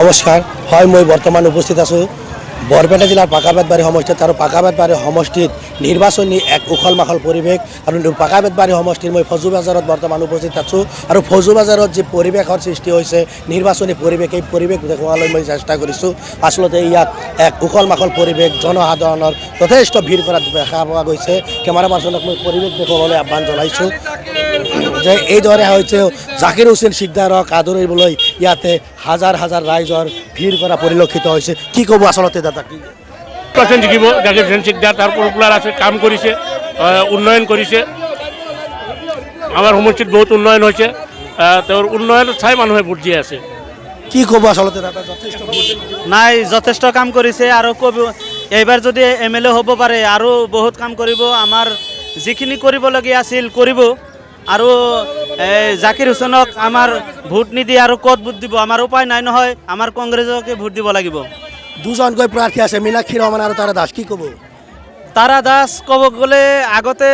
নমস্কাৰ হয় মই বৰ্তমান উপস্থিত আছোঁ বৰপেটা জিলাৰ পাকাবেতবাৰী সমষ্টিত আৰু পাকাবেতবাৰী সমষ্টিত নিৰ্বাচনী এক উখল মাখল পৰিৱেশ আৰু পাকাবেতবাৰী সমষ্টিৰ মই ফজু বাজাৰত বৰ্তমান উপস্থিত আছোঁ আৰু ফজু বাজাৰত যি পৰিৱেশৰ সৃষ্টি হৈছে নিৰ্বাচনী পৰিৱেশ এই পৰিৱেশ দেখুৱাবলৈ মই চেষ্টা কৰিছোঁ। আচলতে ইয়াত এক উখল মাখল পৰিৱেশ জনসাধাৰণৰ যথেষ্ট ভিৰ কৰা দেখা পোৱা গৈছে। কেমেৰা পাৰ্চনক মই পৰিৱেশ দেখুৱাবলৈ আহ্বান জনাইছোঁ যে এইদৰে হৈছে জাকিৰ হুছেইন সিকদাৰক আদৰিবলৈ ইয়াতে হাজাৰ হাজাৰ ৰাইজৰ ভিৰ কৰা পৰিলক্ষিত হৈছে। কি ক'ব আচলতে দাদা? কি জিকিব জাকিৰ হুছেইন সিকদাৰ, তাৰ পপুলাৰ আছে, কাম কৰিছে, উন্নয়ন কৰিছে। আমাৰ সমষ্টিত বহুত উন্নয়ন হৈছে, তেওঁৰ উন্নয়ন চাই মানুহে ভোট দি আছে। কি ক'ব আচলতে দাদা? যথেষ্ট নাই, যথেষ্ট কাম কৰিছে আৰু এইবাৰ যদি MLA হ'ব পাৰে আৰু বহুত কাম কৰিব। আমাৰ যিখিনি কৰিবলগীয়া আছিল কৰিব। আৰু জাকিৰ হুছেইনক আমাৰ ভোট নিদি আৰু ক'ত ভোট দিব? আমাৰ উপায় নাই নহয়, আমাৰ কংগ্ৰেছকে ভোট দিব লাগিব। দুজনকৈ প্ৰাৰ্থী আছে, মীনাক্ষী ৰহমান আৰু তাৰা দাস। কি ক'ব? তাৰা দাস ক'ব গ'লে আগতে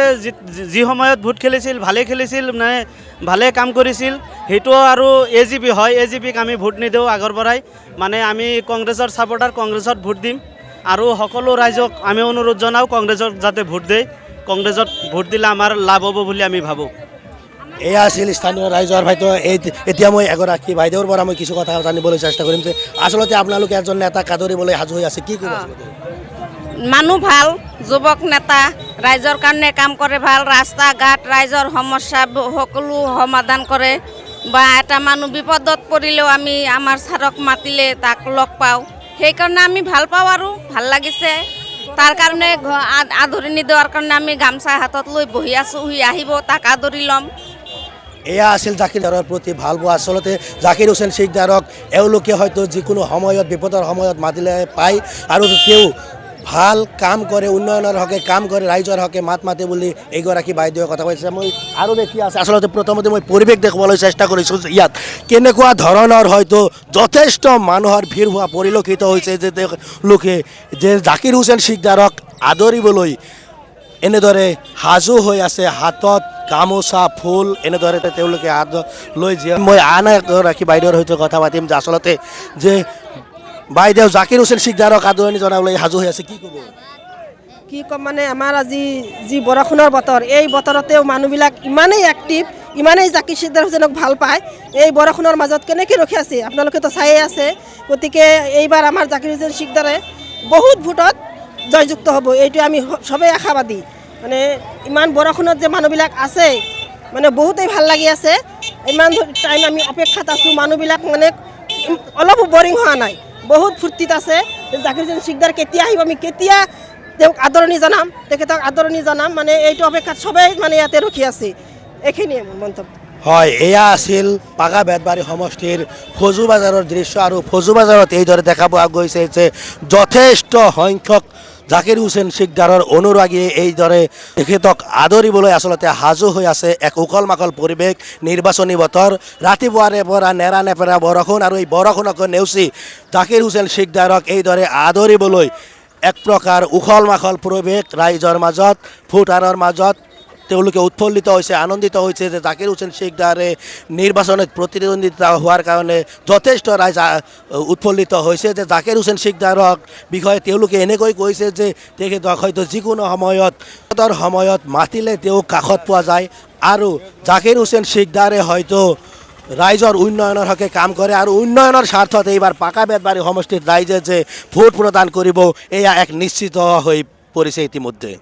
যি সময়ত ভোট খেলিছিল ভালে খেলিছিল, মানে ভালে কাম কৰিছিল। সেইটো আৰু AGP হয়, AGPক আমি ভোট নিদিওঁ আগৰ পৰাই। মানে আমি কংগ্ৰেছৰ ছাপৰ্টাৰ, কংগ্ৰেছত ভোট দিম। আৰু সকলো ৰাইজক আমি অনুৰোধ জনাওঁ কংগ্ৰেছক যাতে ভোট দিয়ে। কংগ্ৰেছত ভোট দিলে আমাৰ লাভ হ'ব বুলি আমি ভাবোঁ। এয়া আছিল স্থানীয় ৰাইজৰ হয়তো এতিয়া মই এগৰাকী বাইদেউৰ পৰা মই কিছু কথা জানিবলৈ চেষ্টা কৰিম যে আচলতে আপোনালোকে এজন নেতাক আদৰিবলৈ সাজু হৈ আছে। কি ক'ব? মানুহ ভাল, যুৱক নেতা, ৰাইজৰ কাৰণে কাম কৰে, ভাল ৰাস্তা ঘাট, ৰাইজৰ সমস্যা সকলো সমাধান কৰে। বা এটা মানুহ বিপদত পৰিলেও আমি আমাৰ ছাৰক মাতিলে তাক লগ পাওঁ, সেইকাৰণে আমি ভাল পাওঁ আৰু ভাল লাগিছে। তাৰ কাৰণে আদৰণি দেওয়াৰ কাৰণে আমি গামচা হাতত লৈ বহি আছোঁ। সি আহিব, তাক আদৰি ল'ম। এয়া আছিল জাকিৰৰ প্ৰতি ভাল পোৱা। আচলতে জাকিৰ হুছেইন সিকদাৰক এওঁলোকে হয়তো যিকোনো সময়ত বিপদৰ সময়ত মাতিলে পায় আৰু তেওঁ ভাল কাম কৰে, উন্নয়নৰ হকে কাম কৰে, ৰাইজৰ হকে মাত মাতে বুলি এইগৰাকী বাইদেৱে কথা কৈছে। মই আৰু দেখি আছে আচলতে প্ৰথমতে মই পৰিৱেশ দেখুৱাবলৈ চেষ্টা কৰিছোঁ যে ইয়াত কেনেকুৱা ধৰণৰ হয়তো যথেষ্ট মানুহৰ ভিৰ হোৱা পৰিলক্ষিত হৈছে যে তেওঁলোকে যে জাকিৰ হুছেইন সিকদাৰক আদৰিবলৈ এনেদৰে সাজু হৈ আছে, হাতত গামোচা ফুল এনেদৰে তেওঁলোকে লৈ যায়। মই আন এগৰাকী বাইদেউৰ সৈতে কথা পাতিম যে আচলতে যে বাইদেউ জাকিৰ হুছেইন সিকদাৰক আদৰণি জনাবলৈ সাজু হৈ আছে। কি ক'ব? কি ক'ম মানে আমাৰ আজি যি বৰষুণৰ বতৰ, এই বতৰতেও মানুহবিলাক ইমানেই এক্টিভ, ইমানেই জাকিৰ হুছেইনক ভাল পায়। এই বৰষুণৰ মাজত কেনেকৈ ৰখি আছে আপোনালোকেতো চায়ে আছে। গতিকে এইবাৰ আমাৰ জাকিৰ হুছেইন সিকদাৰে বহুত ভোটত জয়যুক্ত হ'ব, এইটো আমি সবেই আশাবাদী। মানে ইমান বৰষুণত যে মানুহবিলাক আছে, মানে বহুতেই ভাল লাগি আছে। ইমান টাইম আমি অপেক্ষাত আছোঁ, মানুহবিলাক মানে অলপো বৰিং হোৱা নাই, বহুত ফূৰ্তিত আছে। জাকিৰ হুছেইন সিকদাৰ কেতিয়া আহিব, আমি কেতিয়া তেওঁক আদৰণি জনাম, তেখেতক আদৰণি জনাম, মানে এইটো অপেক্ষাত সবেই মানে ইয়াতে ৰখি আছে। এইখিনিয়ে মোৰ মন্তব্য। হয়, এয়া আছিল পাকাবেতবাৰী সমষ্টিৰ ফজু বাজাৰৰ দৃশ্য আৰু ফজু বাজাৰত এইদৰে দেখা পোৱা গৈছে যে যথেষ্ট সংখ্যক জাকিৰ হুছেইন সিকদাৰৰ অনুৰাগীয়ে এইদৰে তেখেতক আদৰিবলৈ আচলতে সাজু হৈ আছে। এক উখল মাখল পৰিৱেশ, নিৰ্বাচনী বতৰ, ৰাতিপুৱাৰে পৰা নেৰা নেপেৰা বৰষুণ আৰু এই বৰষুণক নেওচি জাকিৰ হুছেইন সিকদাৰক এইদৰে আদৰিবলৈ এক প্ৰকাৰ উখল মাখল পৰিৱেশ ৰাইজৰ মাজত, ভোটাৰৰ মাজত। তেওঁলোকে উৎফুল্লিত হৈছে, আনন্দিত হৈছে যে জাকিৰ হুছেইন সিকদাৰে নিৰ্বাচনত প্ৰতিদ্বন্দ্বিতা হোৱাৰ কাৰণে যথেষ্ট ৰাইজ উৎফুল্লিত হৈছে যে জাকিৰ হুছেইন সিকদাৰক বিষয়ে তেওঁলোকে এনেকৈ কৈছে যে তেখেতক হয়তো যিকোনো সময়ত মাতিলে তেওঁ কাষত পোৱা যায় আৰু জাকিৰ হুছেইন সিকদাৰে হয়তো ৰাইজৰ উন্নয়নৰ হকে কাম কৰে আৰু উন্নয়নৰ স্বাৰ্থত এইবাৰ পাকাবেতবাৰী সমষ্টিত ৰাইজে যে ভোট প্ৰদান কৰিব এয়া এক নিশ্চিত হৈ পৰিছে ইতিমধ্যে।